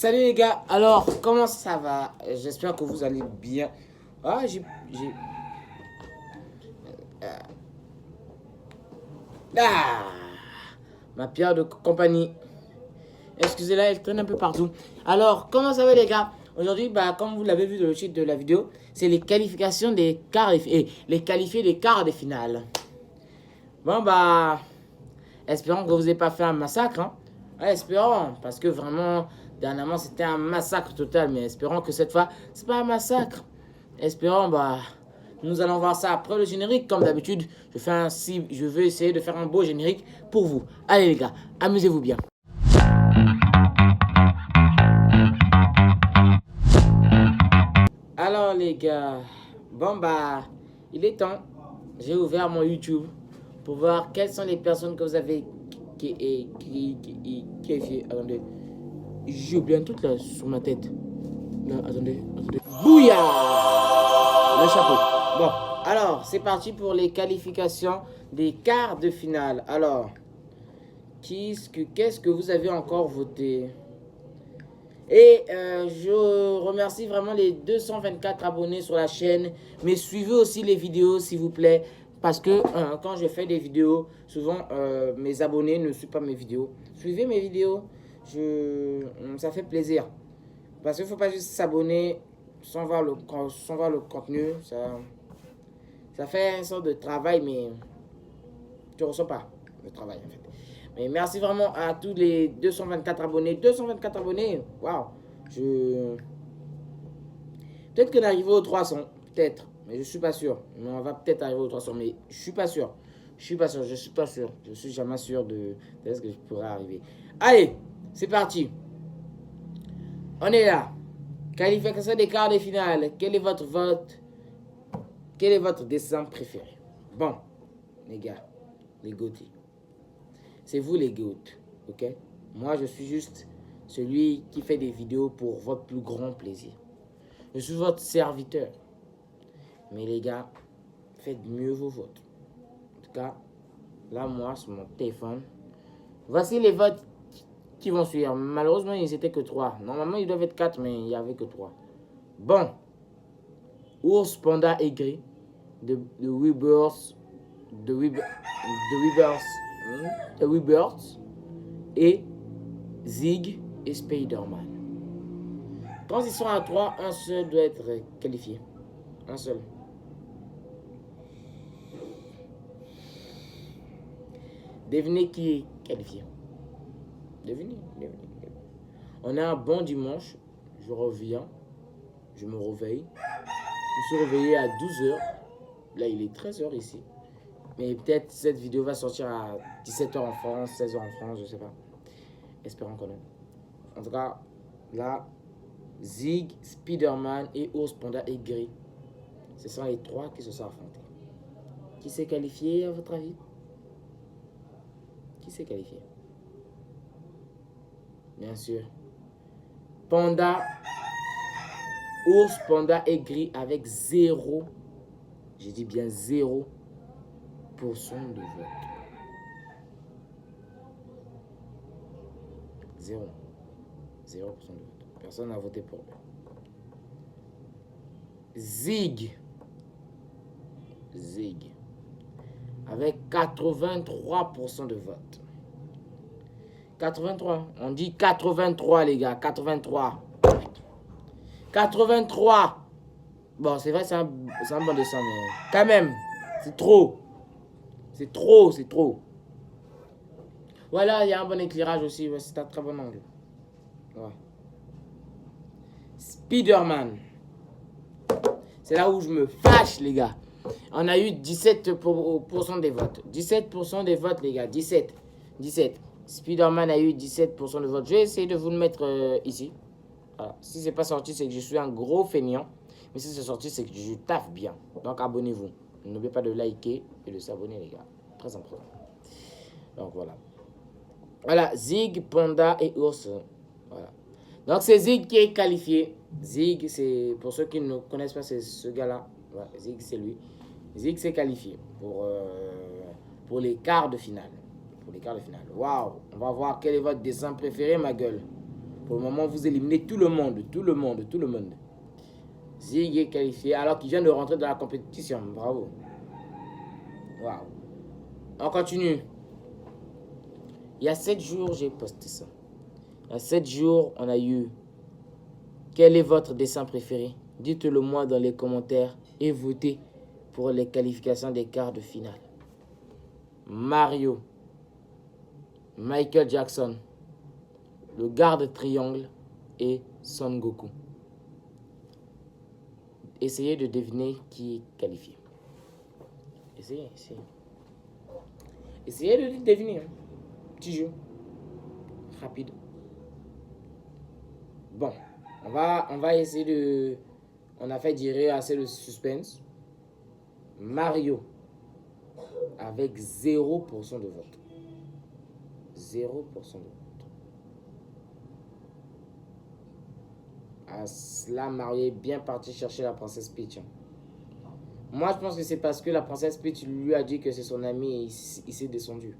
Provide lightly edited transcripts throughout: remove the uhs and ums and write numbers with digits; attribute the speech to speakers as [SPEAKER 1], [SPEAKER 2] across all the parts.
[SPEAKER 1] Salut les gars, alors comment ça va? J'espère que vous allez bien. Ah, Ah, ma pierre de compagnie. Excusez-la, elle traîne un peu partout. Alors, comment ça va les gars? Aujourd'hui, comme vous l'avez vu dans le titre de la vidéo, c'est les qualifications des quarts et les qualifiés des quarts des finales. Bon, espérons que vous n'ayez pas fait un massacre. Hein. Ouais, espérons, parce que vraiment, dernièrement, c'était un massacre total. Mais espérons que cette fois, c'est pas un massacre. Espérons, nous allons voir ça après le générique. Comme d'habitude, je vais essayer de faire un beau générique pour vous. Allez les gars, amusez-vous bien. Alors les gars, il est temps. J'ai ouvert mon YouTube pour voir quelles sont les personnes que vous avez qualifiées. Attendez, j'ai oublié un truc là sur ma tête. Là, attendez. Bouya! Le chapeau. Bon, alors, c'est parti pour les qualifications des quarts de finale. Alors, qu'est-ce que vous avez encore voté? Et je remercie vraiment les 224 abonnés sur la chaîne. Mais suivez aussi les vidéos, s'il vous plaît. Parce que quand je fais des vidéos, souvent mes abonnés ne suivent pas mes vidéos. Suivez mes vidéos. Ça fait plaisir. Parce qu'il ne faut pas juste s'abonner sans voir le contenu. Ça fait une sorte de travail, mais tu ne ressens pas le travail en fait. Mais merci vraiment à tous les 224 abonnés. 224 abonnés, waouh. Peut-être qu'on arrive aux 300, peut-être. Mais je ne suis pas sûr. Mais on va peut-être arriver aux 300, mais je ne suis pas sûr. Je suis pas sûr. Je suis jamais sûr de ce que je pourrais arriver. Allez, c'est parti. On est là. Qualification des quarts de finale. Quel est votre vote? Quel est votre dessin préféré? Bon, les gars, les GOATs. C'est vous les GOATs, ok? Moi, je suis juste celui qui fait des vidéos pour votre plus grand plaisir. Je suis votre serviteur. Mais les gars, faites mieux vos votes. En tout cas, là, moi, sur mon téléphone, voici les votes qui vont suivre. Malheureusement, ils n'étaient que 3. Normalement, ils doivent être 4, mais il n'y avait que 3. Bon. Ours Panda Aigri de Weebirds et Zig et Spider-Man. Quand ils sont à 3, un seul doit être qualifié. Un seul. Devinez qui est qualifié. Devinez. On a un bon dimanche. Je reviens. Je me réveille. Je suis réveillé à 12h. Là, il est 13h ici. Mais peut-être cette vidéo va sortir à 17h en France, 16h en France, je sais pas. Espérons que non. En tout cas, là, Zig, Spider-Man et Ours Panda Aigri. Ce sont les 3 qui se sont affrontés. Qui s'est qualifié à votre avis? Qui s'est qualifié? Bien sûr. Ours Panda Aigri avec 0. J'ai dit bien 0% de vote. 0% de vote. Personne n'a voté pour lui. Zig. Avec 83% de vote. 83. On dit 83 les gars. 83. 83. Bon, c'est vrai, c'est un bon dessin, mais quand même, c'est trop. C'est trop. Voilà, il y a un bon éclairage aussi. Ouais, c'est un très bon angle. Ouais. Spider-Man. C'est là où je me fâche, les gars. On a eu 17% des votes. 17% des votes, les gars. 17. Spider-Man a eu 17% de votes. Je vais essayer de vous le mettre ici. Voilà. Si c'est pas sorti, c'est que je suis un gros feignant. Mais si c'est sorti, c'est que je taffe bien. Donc abonnez-vous. N'oubliez pas de liker et de s'abonner, les gars. Très important. Donc voilà. Voilà, Zig, Panda et Ours. Voilà. Donc c'est Zig qui est qualifié. Zig, c'est pour ceux qui ne connaissent pas, c'est ce gars-là. Ouais, Zig, c'est lui. Zig s'est qualifié pour les quarts de finale. Waouh. On va voir quel est votre dessin préféré, ma gueule. Pour le moment, vous éliminez tout le monde. Zig est qualifié alors qu'il vient de rentrer dans la compétition. Bravo. Waouh. On continue. Il y a 7 jours, j'ai posté ça. Il y a 7 jours, on a eu... Quel est votre dessin préféré? Dites-le moi dans les commentaires et votez pour les qualifications des quarts de finale. Mario, Michael Jackson, le garde triangle et Son Goku. Essayez de deviner qui est qualifié. Essayez. Essayez de deviner. Petit jeu. Rapide. Bon. On va essayer de... On a fait durer assez le suspense. Mario. Avec 0% de vote. 0% de vote. Ah, là, Mario est bien parti chercher la princesse Peach. Moi, je pense que c'est parce que la princesse Peach lui a dit que c'est son ami et il s'est descendu.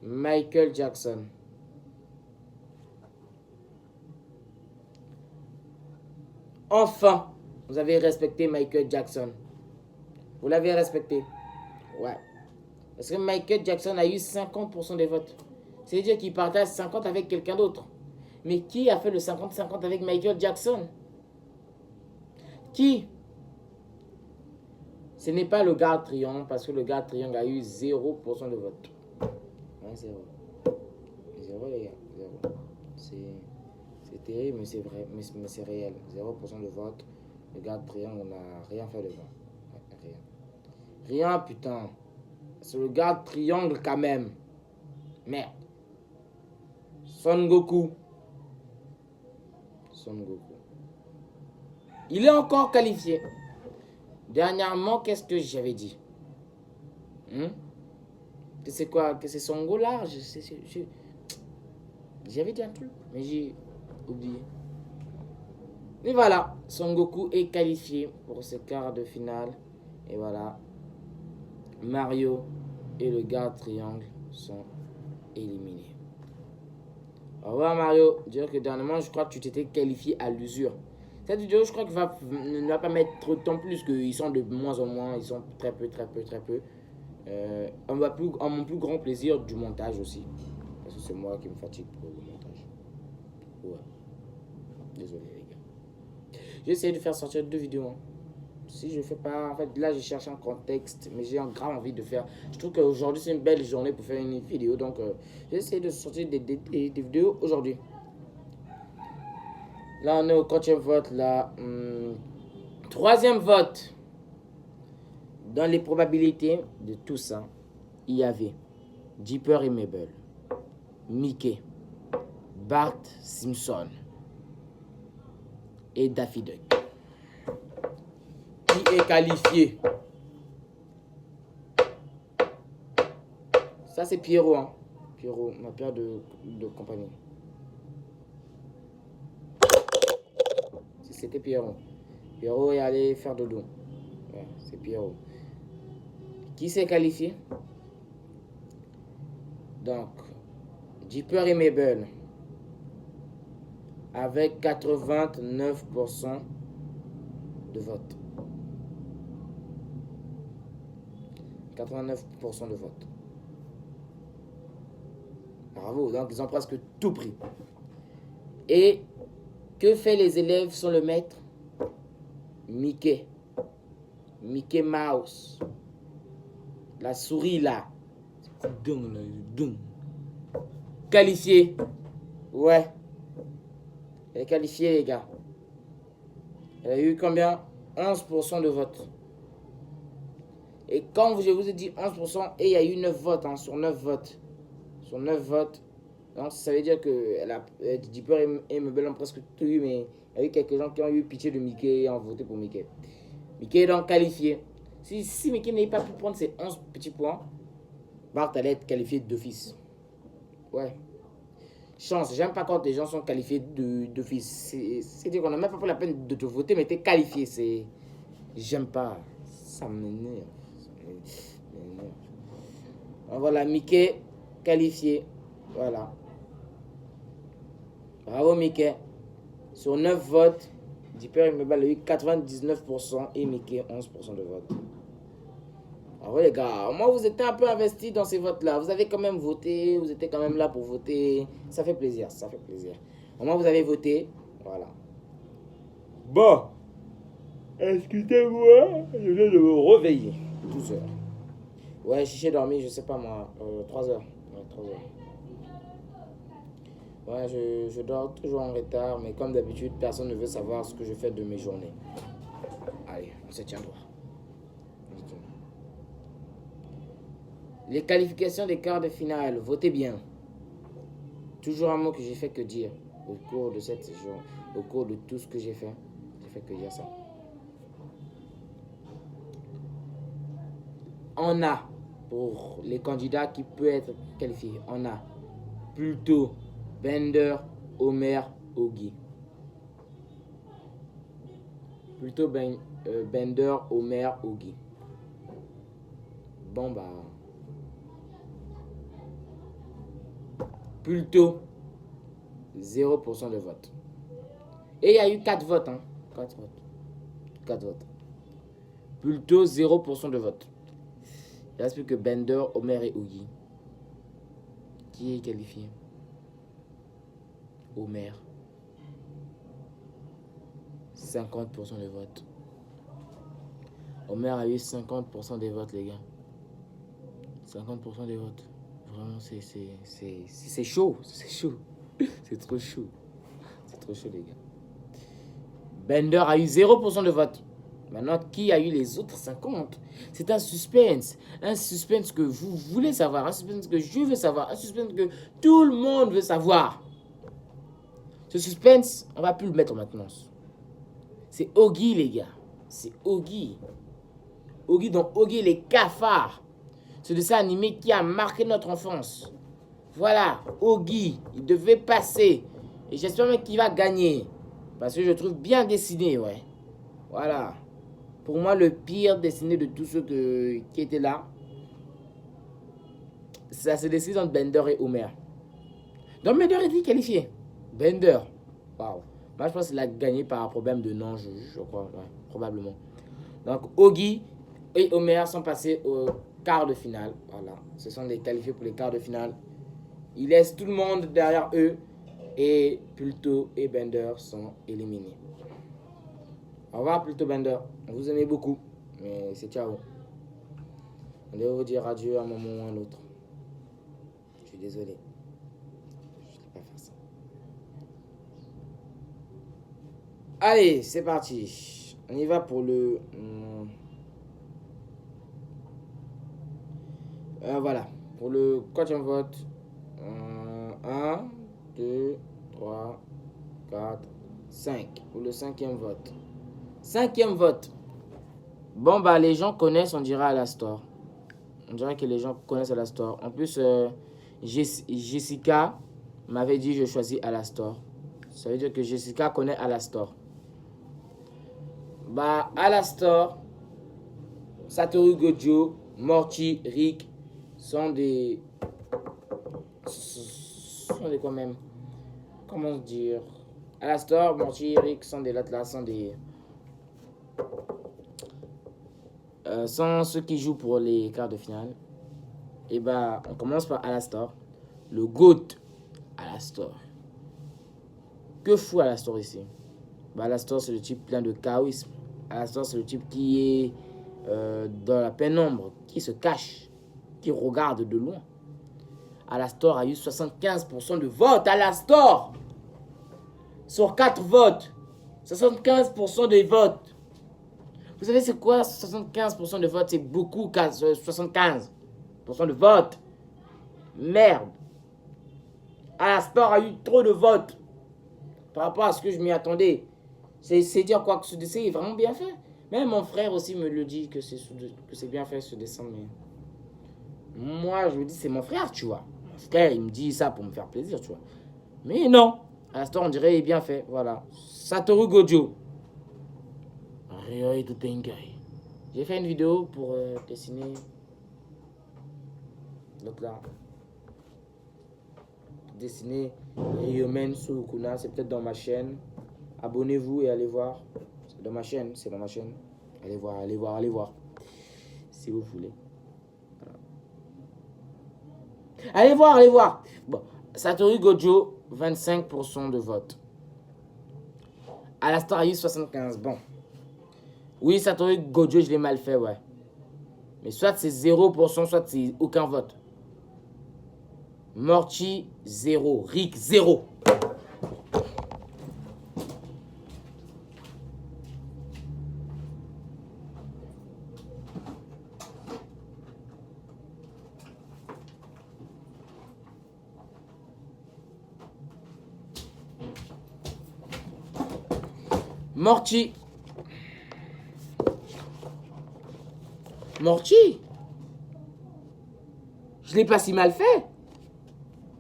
[SPEAKER 1] Michael Jackson. Enfin, vous avez respecté Michael Jackson. Vous l'avez respecté. Ouais. Parce que Michael Jackson a eu 50% des votes. C'est-à-dire qu'il partage 50 avec quelqu'un d'autre. Mais qui a fait le 50-50 avec Michael Jackson? Qui? Ce n'est pas le garde triangle, parce que le garde triangle a eu 0% de vote. Ouais, 0. 0 les gars, 0. C'est terrible, mais c'est vrai, mais c'est réel. 0% de vote. Le garde triangle, on n'a rien fait devant. Rien. Rien, putain. C'est le garde triangle quand même. Merde. Son Goku. Il est encore qualifié. Dernièrement, qu'est-ce que j'avais dit? Que c'est quoi? Que c'est Son Goku là? J'avais dit un truc, mais j'ai oublié. Et voilà, Son Goku est qualifié pour ce quart de finale. Et voilà, Mario et le garde triangle sont éliminés. Au revoir Mario. Dire que dernièrement, je crois que tu t'étais qualifié à l'usure. Cette vidéo, je crois qu'il ne va pas mettre trop de temps plus qu'ils sont de moins en moins. Ils sont très peu. À mon plus grand plaisir du montage aussi. Parce que c'est moi qui me fatigue pour le montage. Ouais. Désolé les gars. J'essaie de faire sortir 2 vidéos. Hein. Si je fais pas, en fait là je cherche un contexte, mais j'ai un grave envie de faire. Je trouve qu'aujourd'hui c'est une belle journée pour faire une vidéo, donc j'essaie de sortir des vidéos aujourd'hui. Là on est au 4e vote là. 3e vote. Dans les probabilités de tout ça, il y avait Dipper et Mabel, Mickey, Bart Simpson et Daffy Duck. Qui est qualifié? Ça c'est Pierrot, hein. Pierrot, ma paire de compagnie. C'était Pierrot. Pierrot est allé faire dodo. Ouais, c'est Pierrot. Qui s'est qualifié? Donc, Dipper et Mabel avec 89% de vote. 89% de vote. Bravo, donc ils ont presque tout pris. Et que fait les élèves sans le maître? Mickey. Mickey Mouse. La souris là. Qualifié. Ouais. Elle est qualifiée les gars. Elle a eu combien? 11% de vote. Et quand je vous ai dit 11%, et il y a eu 9 votes, hein, sur 9 votes. Sur 9 votes. Donc ça veut dire que Dipper et Mabel ont presque tout eu, mais il y a eu quelques gens qui ont eu pitié de Mickey et ont voté pour Mickey. Mickey est donc qualifié. Si Mickey n'avait pas pu prendre ses 11 petits points, Bart allait être qualifié d'office. Ouais. Chance, j'aime pas quand les gens sont qualifiés d'office. C'est-à-dire qu'on n'a même pas pris la peine de te voter, mais t'es qualifié. J'aime pas. Ça m'énerve. Voilà, Mickey qualifié. Voilà. Bravo, Mickey. Sur 9 votes, Deeper Immobile a eu 99% et Mickey 11% de vote. Alors les gars, moi vous étiez un peu investis dans ces votes-là. Vous avez quand même voté, vous étiez quand même là pour voter. Ça fait plaisir, ça fait plaisir. Au moins vous avez voté, voilà. Bon, excusez-moi, je viens de me réveiller. 12 heures. Ouais, j'ai dormi, je sais pas moi, 3 heures. Ouais, 3 heures. Ouais, je dors toujours en retard, mais comme d'habitude, personne ne veut savoir ce que je fais de mes journées. Allez, on se tient droit. Les qualifications des quarts de finale, votez bien. Toujours un mot que j'ai fait que dire au cours de cette saison, au cours de tout ce que j'ai fait que dire ça. On a, pour les candidats qui peuvent être qualifiés, on a plutôt Bender, Homer, Ogi. Plutôt Bender, Homer, Ogi. Bon bah... Plutôt 0% de vote. Et il y a eu 4 votes. Hein. 4 votes. 4 votes. Plutôt 0% de vote. Il ne reste plus que Bender, Homer et Ogi. Qui est qualifié? Homer. 50% de vote. Homer a eu 50% des votes, les gars. 50% des votes. Vraiment, c'est chaud. C'est chaud. C'est trop chaud. C'est trop chaud, les gars. Bender a eu 0% de vote. Maintenant, qui a eu les autres 50? C'est un suspense. Un suspense que vous voulez savoir. Un suspense que je veux savoir. Un suspense que tout le monde veut savoir. Ce suspense, on va plus le mettre maintenant. C'est Ogi, les gars. C'est Ogi. Ogi dans Ogi les cafards. Ce dessin animé qui a marqué notre enfance. Voilà, Ogi, il devait passer. Et j'espère même qu'il va gagner. Parce que je trouve bien dessiné, ouais. Voilà. Pour moi, le pire dessiné de tous ceux qui étaient là, ça se décide entre Bender et Homer. Donc Bender est qualifié. Bender. Waouh. Moi, je pense qu'il a gagné par un problème de non, je crois. Ouais, probablement. Donc, Ogi et Homer sont passés au quart de finale. Voilà. Ce sont les qualifiés pour les quarts de finale. Ils laissent tout le monde derrière eux. Et Pluto et Bender sont éliminés. Au revoir Pluto Bender. On vous aimait beaucoup. Mais c'est ciao. On devait vous dire adieu à un moment ou à un autre. Je suis désolé. Je ne vais pas faire ça. Allez, c'est parti. On y va pour le... voilà. Pour le quatrième vote. 1, 2, 3, 4, 5. Pour le cinquième vote. Cinquième vote. Bon, bah, les gens connaissent, on dirait Alastor. On dirait que les gens connaissent Alastor. En plus, Jessica m'avait dit je choisis Alastor. Ça veut dire que Jessica connaît Alastor. Bah, Alastor, Satoru Gojo, Morty, Rick sont des quoi même? Comment dire? Alastor, Morty, Rick sont des là, sont des... sont ceux qui jouent pour les quarts de finale. Et bah, on commence par Alastor. Le GOAT, Alastor. Que fout Alastor ici? Bah, Alastor, c'est le type plein de charisme. Alastor, c'est le type qui est dans la pénombre, qui se cache, qui regarde de loin. Alastor a eu 75% de votes. Alastor! Sur 4 votes. 75% des votes. Vous savez c'est quoi 75% de votes? C'est beaucoup, 75% de votes. Merde. Alastor a eu trop de votes. Par rapport à ce que je m'y attendais. C'est dire quoi que ce dessin est vraiment bien fait. Même mon frère aussi me le dit que c'est bien fait ce dessin. Mais moi, je me dis c'est mon frère, tu vois. Mon frère, il me dit ça pour me faire plaisir, tu vois. Mais non. Alastor, on dirait, il est bien fait. Voilà. Satoru Gojo. J'ai fait une vidéo pour dessiner. Donc là. dessiné Ryomen Surukuna. C'est peut-être dans ma chaîne. Abonnez-vous et allez voir. C'est dans ma chaîne. C'est dans ma chaîne. Allez voir, allez voir, allez voir. Si vous voulez. Voilà. Allez voir, allez voir. Bon, Satoru Gojo, 25% de vote. Alastarius, 75. Bon. Oui, Satoru Gojo, je l'ai mal fait, ouais. Mais soit c'est 0%, soit c'est aucun vote. Morty, 0. Rick, 0. Morty. Morty. Je l'ai pas si mal fait.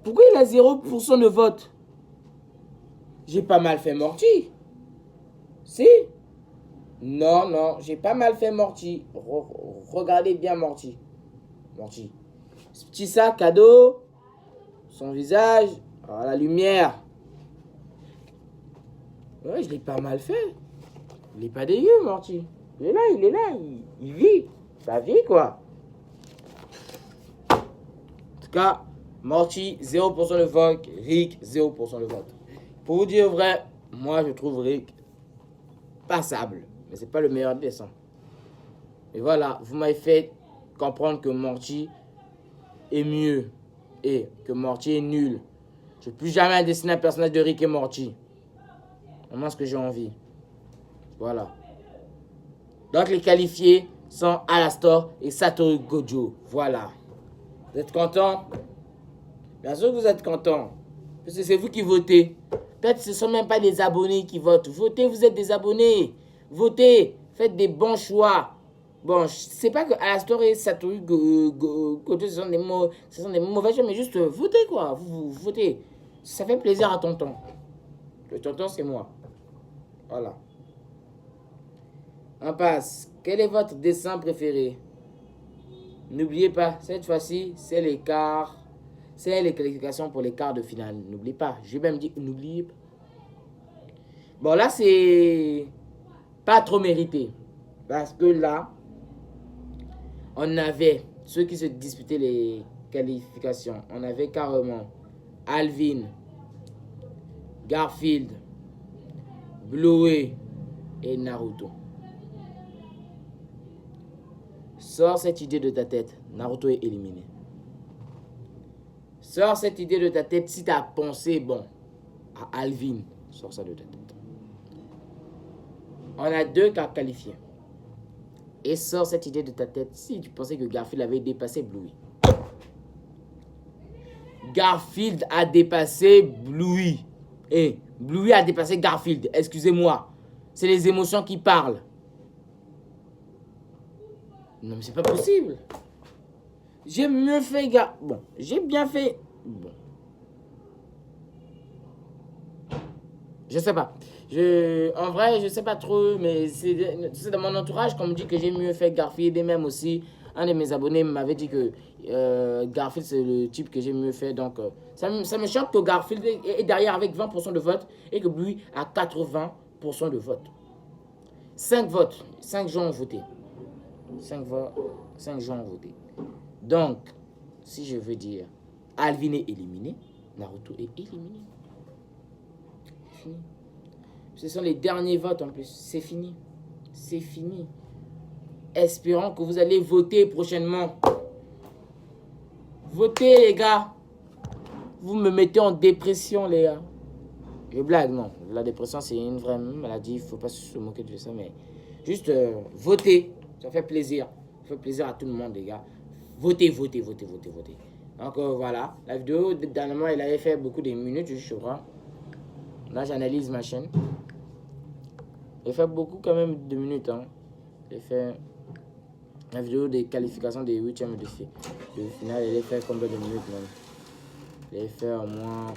[SPEAKER 1] Pourquoi il a 0% de vote? J'ai pas mal fait Morty. Si? Non, non, j'ai pas mal fait Morty. Regardez bien Morty. Morty. Ce petit sac cadeau. Son visage. Oh, la lumière. Ouais, je l'ai pas mal fait. Il est pas dégueu, Morty. Il est là, il est là. Il vit. Sa vie, quoi. En tout cas, Morty, 0% de vote. Rick, 0% de vote. Pour vous dire vrai, moi, je trouve Rick passable. Mais c'est pas le meilleur dessin. Et voilà, vous m'avez fait comprendre que Morty est mieux. Et que Morty est nul. Je ne vais plus jamais dessiner un personnage de Rick et Morty. Vraiment ce que j'ai envie. Voilà. Donc les qualifiés sont Alastor et Satoru Gojo. Voilà. Vous êtes contents? Bien sûr que vous êtes contents. Parce que c'est vous qui votez. Peut-être que ce ne sont même pas des abonnés qui votent. Votez, vous êtes des abonnés. Votez. Faites des bons choix. Bon, je ne sais pas que Alastor et Satoru Gojo, ce sont des mauvais choix, mais juste votez quoi. Vous votez. Ça fait plaisir à tonton. Le tonton, c'est moi. Voilà. On passe. Quel est votre dessin préféré? N'oubliez pas, cette fois-ci, c'est les quarts. C'est les qualifications pour les quarts de finale. N'oubliez pas. Je vais même dire, n'oubliez pas. Bon, là, c'est pas trop mérité. Parce que là, on avait ceux qui se disputaient les qualifications. On avait carrément Alvin, Garfield, Bluey et Naruto. Sors cette idée de ta tête. Naruto est éliminé. Sors cette idée de ta tête si tu as pensé, bon, à Alvin. Sors ça de ta tête. On a 2 cas qualifiés. Et sors cette idée de ta tête si tu pensais que Garfield avait dépassé Bluey. Garfield a dépassé Bluey. Et Bluey a dépassé Garfield. Excusez-moi. C'est les émotions qui parlent. Non, mais c'est pas possible. J'ai mieux fait, gars. Bon, j'ai bien fait. Bon. Je sais pas. En vrai, je sais pas trop, mais c'est dans mon entourage qu'on me dit que j'ai mieux fait Garfield. Et même aussi, un de mes abonnés m'avait dit que Garfield, c'est le type que j'ai mieux fait. Donc, ça me choque que Garfield est derrière avec 20% de vote et que lui a 80% de vote. 5 votes. 5 gens ont voté. 5 gens ont voté. Donc, si je veux dire, Alvin est éliminé, Naruto est éliminé. C'est fini. Ce sont les derniers votes en plus. C'est fini. C'est fini. Espérons que vous allez voter prochainement. Votez, les gars. Vous me mettez en dépression, les gars. Je blague, non. La dépression, c'est une vraie maladie. Il ne faut pas se moquer de ça, mais juste votez. Ça fait plaisir. Ça fait plaisir à tout le monde, les gars. Votez, votez, votez, votez, votez. Donc voilà. La vidéo, dernièrement, il avait fait beaucoup de minutes, je crois. Là, j'analyse ma chaîne. Il fait beaucoup quand même de minutes. Hein. Il fait la vidéo des qualifications des 8e de finale. Il a fait combien de minutes même? Il a fait au moins,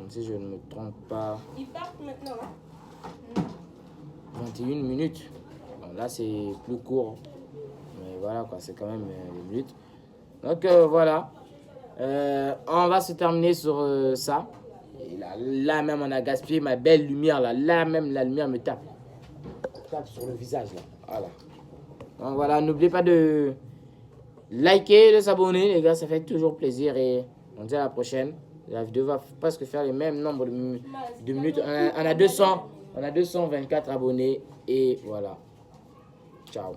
[SPEAKER 1] si je ne me trompe pas,
[SPEAKER 2] Ils partent maintenant. Hein?
[SPEAKER 1] 21 minutes. Bon, là, c'est plus court. Mais voilà, quoi, c'est quand même des minutes. Donc voilà. On va se terminer sur ça. Et là même, on a gaspillé ma belle lumière. Là même, la lumière me tape. Tape sur le visage. Là. Voilà. Donc voilà, n'oubliez pas de liker, de s'abonner, les gars. Ça fait toujours plaisir. Et on se dit à la prochaine. La vidéo va presque faire le même nombre de minutes. On a 224 abonnés. Et voilà. Ciao.